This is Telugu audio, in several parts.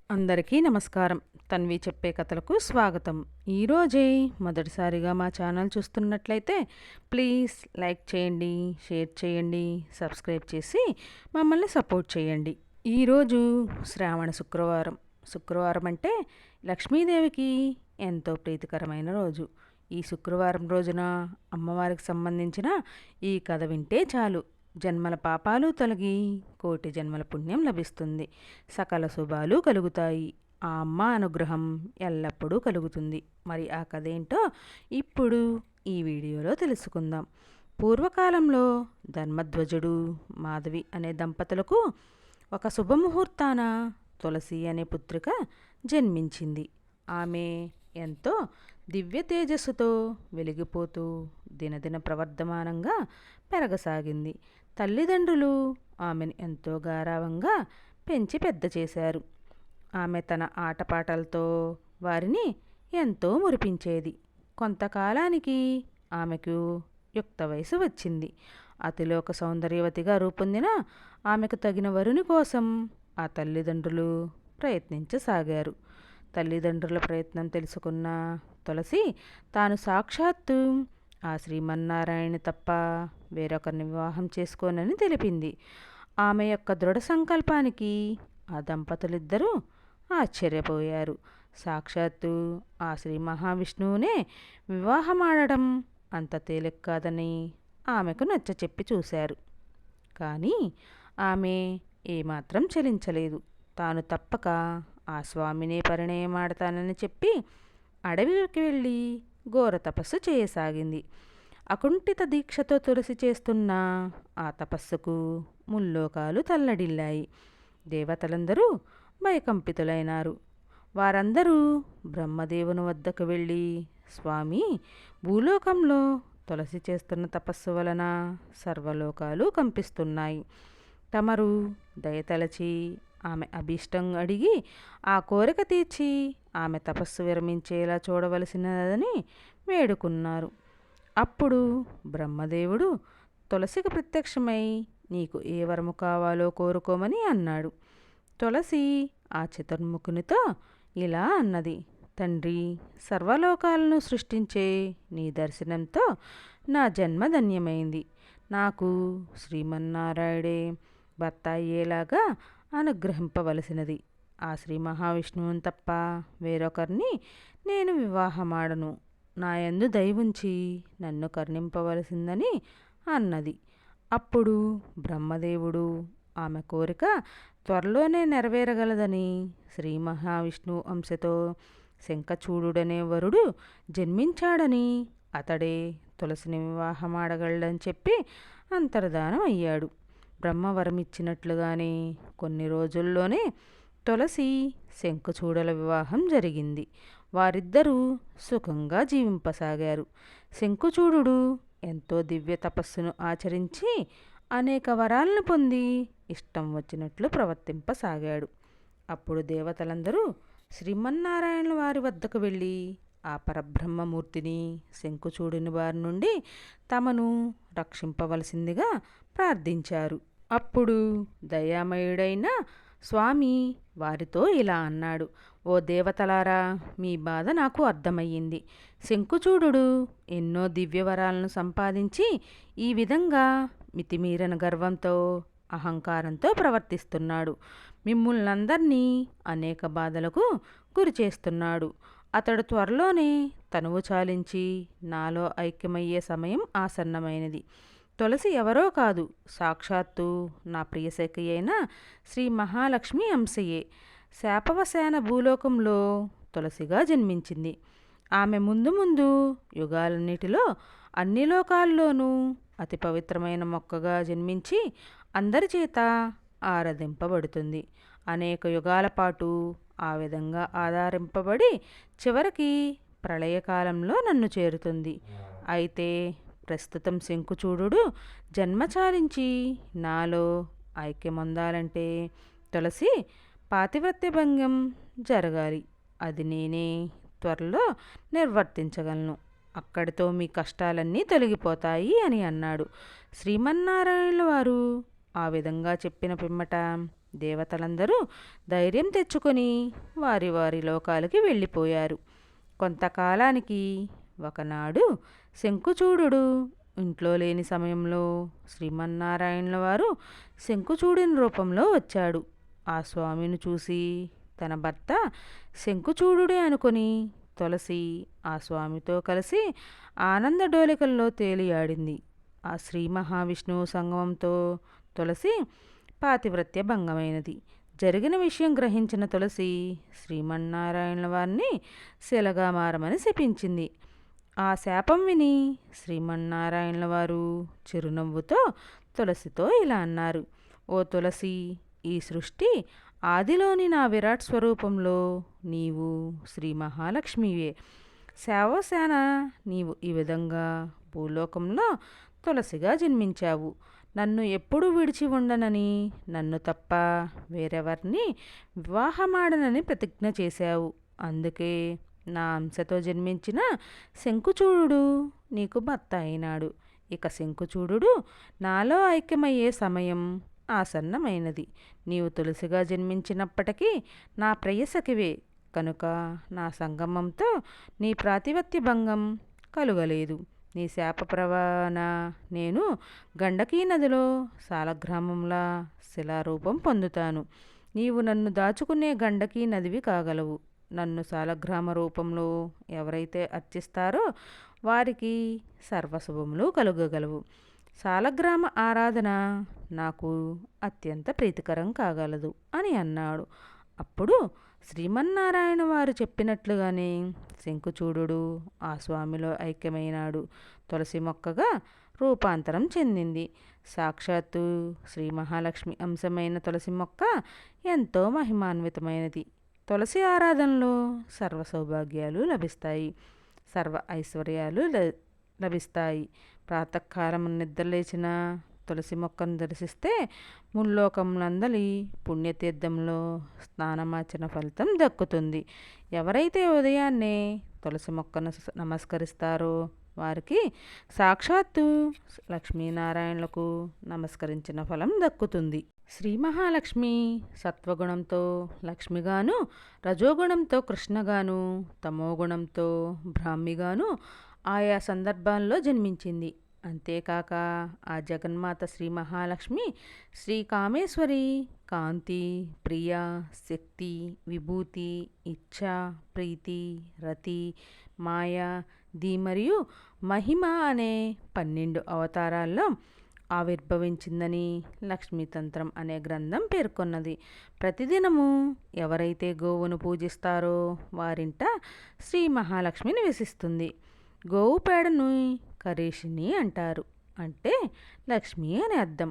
అందరికీ నమస్కారం. తన్వి చెప్పే కథలకు స్వాగతం. ఈరోజే మొదటిసారిగా మా ఛానల్ చూస్తున్నట్లయితే ప్లీజ్ లైక్ చేయండి, షేర్ చేయండి, సబ్స్క్రైబ్ చేసి మమ్మల్ని సపోర్ట్ చేయండి. ఈరోజు శ్రావణ శుక్రవారం. శుక్రవారం అంటే లక్ష్మీదేవికి ఎంతో ప్రీతికరమైన రోజు. ఈ శుక్రవారం రోజున అమ్మవారికి సంబంధించిన ఈ కథ వింటే చాలు, జన్మల పాపాలు తొలగి కోటి జన్మల పుణ్యం లభిస్తుంది, సకల శుభాలు కలుగుతాయి, ఆ అమ్మ అనుగ్రహం ఎల్లప్పుడూ కలుగుతుంది. మరి ఆ కథ ఏంటో ఇప్పుడు ఈ వీడియోలో తెలుసుకుందాం. పూర్వకాలంలో ధర్మధ్వజుడు మాధవి అనే దంపతులకు ఒక శుభముహూర్తాన తులసి అనే పుత్రిక జన్మించింది. ఆమె ఎంతో దివ్య తేజస్సుతో వెలిగిపోతూ దినదిన ప్రవర్ధమానంగా పెరగసాగింది. తల్లిదండ్రులు ఆమెను ఎంతో గారావంగా పెంచి పెద్ద చేశారు. ఆమె తన ఆటపాటలతో వారిని ఎంతో మురిపించేది. కొంతకాలానికి ఆమెకు యుక్త వయసు వచ్చింది. అతిలోక సౌందర్యవతిగా రూపొందిన ఆమెకు తగిన వరుని కోసం ఆ తల్లిదండ్రులు ప్రయత్నించసాగారు. తల్లిదండ్రుల ప్రయత్నం తెలుసుకున్న తులసి తాను సాక్షాత్తు ఆ శ్రీమన్నారాయణ తప్ప వేరొకరిని వివాహం చేసుకోనని తెలిపింది. ఆమె యొక్క దృఢ సంకల్పానికి ఆ దంపతులిద్దరూ ఆశ్చర్యపోయారు. సాక్షాత్తు ఆ శ్రీ మహావిష్ణువునే వివాహమాడడం అంత తేలిక కాదని ఆమెకు నచ్చచెప్పి చూశారు. కానీ ఆమె ఏమాత్రం చలించలేదు. తాను తప్పక ఆ స్వామినే పరిణయమాడతానని చెప్పి అడవికి వెళ్ళి ఘోర తపస్సు చేయసాగింది. అకుంఠిత దీక్షతో తులసి చేస్తున్న ఆ తపస్సుకు ముల్లోకాలు తల్లడిల్లాయి. దేవతలందరూ భయకంపితులైనారు. వారందరూ బ్రహ్మదేవుని వద్దకు వెళ్ళి, స్వామి, భూలోకంలో తులసి చేస్తున్న తపస్సు వలన సర్వలోకాలు కంపిస్తున్నాయి. తమరు దయతలచి ఆమె అభీష్టం అడిగి ఆ కోరిక తీర్చి ఆమె తపస్సు విరమించేలా చూడవలసినదని వేడుకున్నారు. అప్పుడు బ్రహ్మదేవుడు తులసికి ప్రత్యక్షమై నీకు ఏ వరము కావాలో కోరుకోమని అన్నాడు. తులసి ఆ చతుర్ముఖునితో ఇలా అన్నది, తండ్రి, సర్వలోకాలను సృష్టించే నీ దర్శనంతో నా జన్మ ధన్యమైంది. నాకు శ్రీమన్నారాయుడే భర్త అయ్యేలాగా అనుగ్రహింపవలసినది. ఆ శ్రీ మహావిష్ణువుని తప్ప వేరొకరిని నేను వివాహమాడను. నాయందు దయవుంచి నన్ను కరుణింపవలసిందని అన్నది. అప్పుడు బ్రహ్మదేవుడు ఆమె కోరిక త్వరలోనే నెరవేరగలదని శ్రీ మహావిష్ణువు అంశతో శంఖచూడుడనే వరుడు జన్మించాడని, అతడే తులసిని వివాహమాడగలడని చెప్పి అంతర్ధానం అయ్యాడు. బ్రహ్మవరమిచ్చినట్లుగానే కొన్ని రోజుల్లోనే తులసి శంఖచూడుల వివాహం జరిగింది. వారిద్దరూ సుఖంగా జీవింపసాగారు. శంఖచూడు ఎంతో దివ్య తపస్సును ఆచరించి అనేక వరాలను పొంది ఇష్టం వచ్చినట్లు ప్రవర్తింపసాగాడు. అప్పుడు దేవతలందరూ శ్రీమన్నారాయణ వారి వద్దకు వెళ్ళి ఆ పరబ్రహ్మమూర్తిని శంఖచూడుని వారి నుండి తమను రక్షింపవలసిందిగా ప్రార్థించారు. అప్పుడు దయామయుడైన స్వామి వారితో ఇలా అన్నాడు, ఓ దేవతలారా, మీ బాధ నాకు అర్థమయ్యింది. శంఖచూడు ఎన్నో దివ్యవరాలను సంపాదించి ఈ విధంగా మితిమీరన గర్వంతో అహంకారంతో ప్రవర్తిస్తున్నాడు. మిమ్ముల్నందరినీ అనేక బాధలకు గురి చేస్తున్నాడు. అతడు త్వరలోనే తనువు చాలించి నాలో ఐక్యమయ్యే సమయం ఆసన్నమైనది. తులసి ఎవరో కాదు, సాక్షాత్తు నా ప్రియసఖి అయిన శ్రీ మహాలక్ష్మి అంశయే. శాపవశాన భూలోకంలో తులసిగా జన్మించింది. ఆమె ముందు ముందు యుగాలన్నిటిలో అన్ని లోకాల్లోనూ అతి పవిత్రమైన మొక్కగా జన్మించి అందరి చేత ఆరాధింపబడుతుంది. అనేక యుగాల పాటు ఆ విధంగా ఆధారింపబడి చివరికి ప్రళయకాలంలో నన్ను చేరుతుంది. అయితే ప్రస్తుతం శంఖచూడు జన్మ చాలించి నాలో ఐక్యమొందాలంటే తులసి పాతివ్రత్యభంగం జరగాలి. అది నేనే త్వరలో నిర్వర్తించగలను. అక్కడితో మీ కష్టాలన్నీ తొలగిపోతాయి అని అన్నాడు. శ్రీమన్నారాయణుల వారు ఆ విధంగా చెప్పిన పిమ్మట దేవతలందరూ ధైర్యం తెచ్చుకొని వారి వారి లోకాలకి వెళ్ళిపోయారు. కొంతకాలానికి ఒకనాడు శంఖుచూడుడు ఇంట్లో లేని సమయంలో శ్రీమన్నారాయణుల వారు శంఖుచూడుని రూపంలో వచ్చాడు. ఆ స్వామిని చూసి తన భర్త శంఖుచూడుడే అనుకొని తులసి ఆ స్వామితో కలిసి ఆనంద డోలికల్లో తేలియాడింది. ఆ శ్రీ మహావిష్ణువు సంగమంతో తులసి పాతివ్రత్య భంగమైనది. జరిగిన విషయం గ్రహించిన తులసి శ్రీమన్నారాయణుల వారిని శిలగా మారమని శపించింది. ఆ శాపం విని శ్రీమన్నారాయణుల వారు చిరునవ్వుతో తులసితో ఇలా అన్నారు: ఓ తులసి, ఈ సృష్టి ఆదిలోని నా విరాట్ స్వరూపంలో నీవు శ్రీ మహాలక్ష్మివే. శావశాన నీవు ఈ విధంగా భూలోకంలో తులసిగా జన్మించావు. నన్ను ఎప్పుడు విడిచి ఉండనని, నన్ను తప్ప వేరెవరిని వివాహమాడనని ప్రతిజ్ఞ చేశావు. అందుకే నా అంశతో జన్మించిన శంఖుచూడు నీకు భర్త అయినాడు. ఇక శంఖుచూడు నాలో ఐక్యమయ్యే సమయం ఆసన్నమైనది. నీవు తులసిగా జన్మించినప్పటికీ నా ప్రేయసకివే కనుక నా సంగమంతో నీ ప్రాతిపత్య భంగం కలుగలేదు. నీ శాప ప్రవాన నేను గండకీ నదిలో సాలగ్రామంలా శిలారూపం పొందుతాను. నీవు నన్ను దాచుకునే గండకీ నదివి కాగలవు. నన్ను సాలగ్రామ రూపంలో ఎవరైతే అర్చిస్తారో వారికి సర్వశుభములు కలుగగలవు. సాలగ్రామ ఆరాధన నాకు అత్యంత ప్రీతికరం కాగలదు అని అన్నాడు. అప్పుడు శ్రీమన్నారాయణ వారు చెప్పినట్లుగానే శంఖుచూడు ఆ స్వామిలో ఐక్యమైనాడు. తులసి మొక్కగా రూపాంతరం చెందింది. సాక్షాత్తు శ్రీ మహాలక్ష్మి అంశమైన తులసి మొక్క ఎంతో మహిమాన్వితమైనది. తులసి ఆరాధనలో సర్వ సౌభాగ్యాలు లభిస్తాయి, సర్వ ఐశ్వర్యాలు లభిస్తాయి. ప్రాతకాలం నిద్రలేచిన తులసి మొక్కను దర్శిస్తే ముల్లోకములందలి పుణ్యతీర్థంలో స్నానమార్చిన ఫలితం దక్కుతుంది. ఎవరైతే ఉదయాన్నే తులసి మొక్కను నమస్కరిస్తారో వారికి సాక్షాత్తు లక్ష్మీనారాయణులకు నమస్కరించిన ఫలం దక్కుతుంది. శ్రీ మహాలక్ష్మి సత్వగుణంతో లక్ష్మిగాను, రజోగుణంతో కృష్ణగాను, తమోగుణంతో బ్రాహ్మిగాను ఆయా సందర్భాల్లో జన్మించింది. అంతేకాక ఆ జగన్మాత శ్రీ మహాలక్ష్మి శ్రీ కామేశ్వరి, కాంతి, ప్రియ, శక్తి, విభూతి, ఇచ్ఛ, ప్రీతి, రతి, మాయ, ది మరియు మహిమ అనే 12 అవతారాల్లో ఆవిర్భవించిందని లక్ష్మీతంత్రం అనే గ్రంథం పేర్కొన్నది. ప్రతిదినము ఎవరైతే గోవును పూజిస్తారో వారింట శ్రీ మహాలక్ష్మి నివసిస్తుంది. గోవు పేడను కరేషిని అంటారు, అంటే లక్ష్మి అని అర్థం.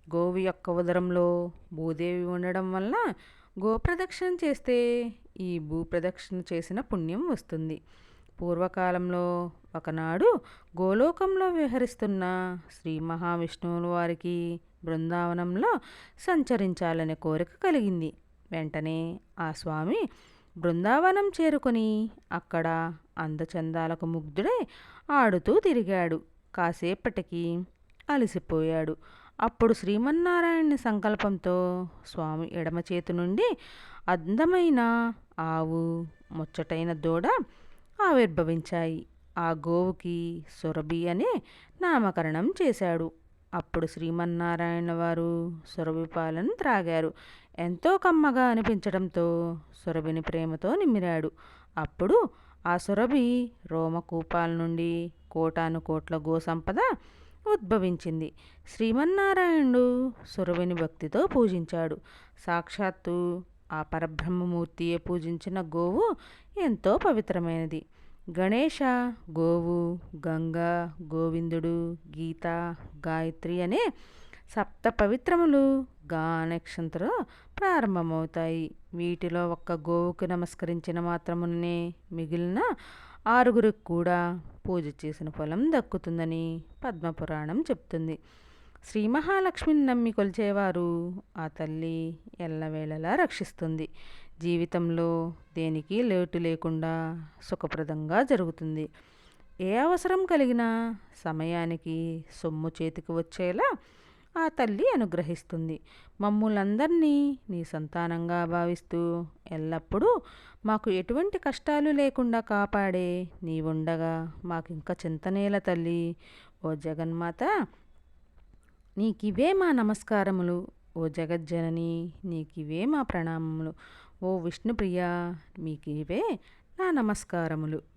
గోవు యొక్క ఉదరంలో భూదేవి ఉండడం వల్ల గోప్రదక్షిణ చేస్తే ఈ భూప్రదక్షిణ చేసిన పుణ్యం వస్తుంది. పూర్వకాలంలో ఒకనాడు గోలోకంలో విహరిస్తున్న శ్రీ మహావిష్ణువుల వారికి బృందావనంలో సంచరించాలనే కోరిక కలిగింది. వెంటనే ఆ స్వామి బృందావనం చేరుకొని అక్కడ అందచందాలకు ముగ్ధుడై ఆడుతూ తిరిగాడు. కాసేపటికి అలసిపోయాడు. అప్పుడు శ్రీమన్నారాయణుని సంకల్పంతో స్వామి ఎడమ చేతి నుండి అందమైన ఆవు, ముచ్చటైన దూడ ఆవిర్భవించాయి. ఆ గోవుకి సురభి అనే నామకరణం చేశాడు. అప్పుడు శ్రీమన్నారాయణ వారు సురభి పాలను త్రాగారు. ఎంతో కమ్మగా అనిపించడంతో సురభిని ప్రేమతో నిమిరాడు. అప్పుడు ఆ సురభి రోమకూపాల నుండి కోటాను కోట్ల గోసంపద ఉద్భవించింది. శ్రీమన్నారాయణుడు సురభిని భక్తితో పూజించాడు. సాక్షాత్తు ఆ పరబ్రహ్మమూర్తియే పూజించిన గోవు ఎంతో పవిత్రమైనది. గణేశ, గోవు, గంగ, గోవిందుడు, గీత, గాయత్రి అనే సప్త పవిత్రములు గా నక్షత్రంతో ప్రారంభమవుతాయి. వీటిలో ఒక్క గోవుకు నమస్కరించిన మాత్రమునే మిగిలిన 6గురికి కూడా పూజ చేసిన ఫలం దక్కుతుందని పద్మపురాణం చెప్తుంది. శ్రీ మహాలక్ష్మిని నమ్మి కొలిచేవారు ఆ తల్లి ఎల్లవేళలా రక్షిస్తుంది. జీవితంలో దేనికి లోటు లేకుండా సుఖప్రదంగా జరుగుతుంది. ఏ అవసరం కలిగినా సమయానికి సొమ్ము చేతికి వచ్చేలా ఆ తల్లి అనుగ్రహిస్తుంది. మమ్ములందరినీ నీ సంతానంగా భావిస్తూ ఎల్లప్పుడూ మాకు ఎటువంటి కష్టాలు లేకుండా కాపాడే నీవుండగా మాకింక చింతనేల తల్లి. ఓ జగన్మాత, నీకివే మా నమస్కారములు. ఓ జగజ్జనని, నీకివే మా ప్రణామములు. ఓ విష్ణుప్రియ, మీకివే నా నమస్కారములు.